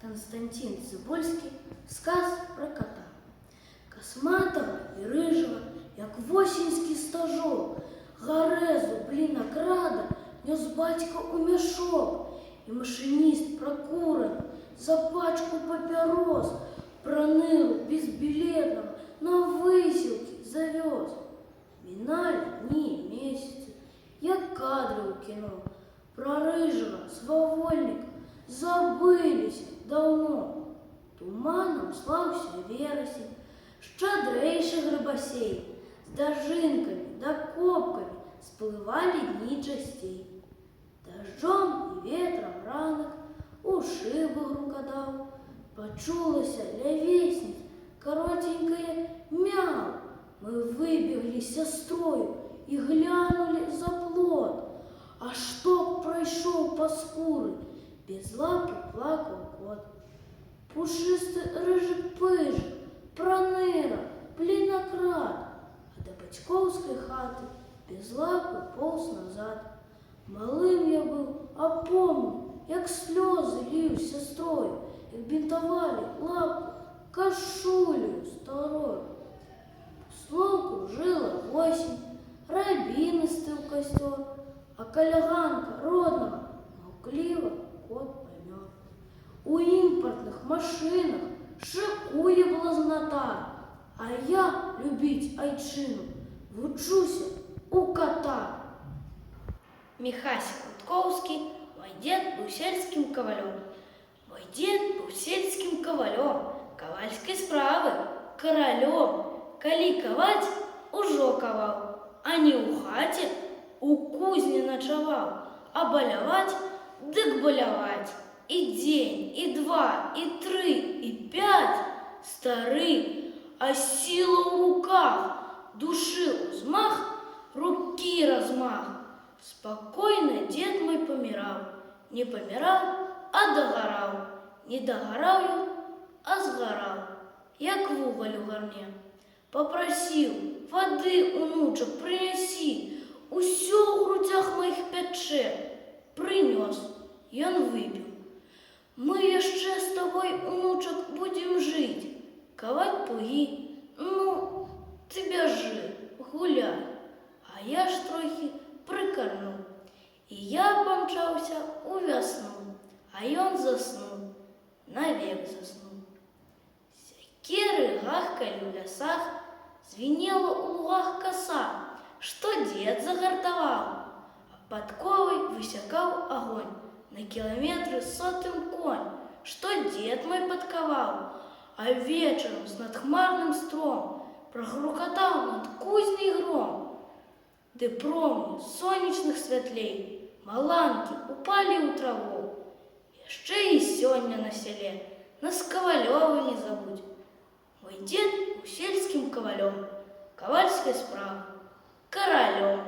Константин Цибульский. Сказ про кота. Косматого і рижого, як восінський стажок, гарезу блінокрада нес батько у мішок, і машиніст прокурений за пачку папірос проныру безбилетного на висілки завез. Минали дні і місяці, як кадри у кіно, про рижого свавольника забилися давно. Туманом слався вересень, щедрейший грибосей, с дожинками да копками сплывали дни частей. Дождем и ветром ранок у шибы грукотал, почулося ля вестниц коротенькое мяу. Мы выбегли с сестрою и глянули за плот, а шток пройшов по скуры, без лапы плакал кот. Пушистый рыжик-пыжик, проныра, блінокрад, а до батьковської хати без лапи повз назад. Малим я був, а помню, як сльози лив з сестрою, як бінтовали лапу кашулею старою. Словку жила осінь, рябины стыл костер, а колеганка родного мовкливо кот помер. У імпортних машинах шикує блазнота, а я любить айчину вчуся у кота. Михась Кутковский. Мой дед был сельским ковалем. Мой дед был сельским ковалем, ковальской справы, королем. Коли ковать, ужо ковал, а не у хате, у кузни ночевал, а болявать, дык болявать. И день, и два, и три, и пять стары, а сила в руках, души взмах, руки размах. Спокойно дед мой помирал, не помирал, а догорал, не догорал я, а сгорал, як вуголь у горне. Попросил, воды, унучок, принеси, усё в грудях моих пяче. Принес, и он выпил. Мы еще с тобой, унучок, будем жить, ковать плуги, ну, ты бежи, гуляй, а я ж трохи прикорнул. И я помчался у весну, а он заснул, навек заснул. Сякеры гахкали в лесах, звенела у лугах коса, что дед загортовал, а подковой высекал огонь. На километры сотым конь, что дед мой подковал, а вечером с надхмарным стром прогрукотал над кузней гром. Ды промни сонячных святлей, маланки упали у траву. Яшчэ и сёння на селе, нас Ковалёва не забудь. Мой дед был сельским ковалем, ковальской справы, королем.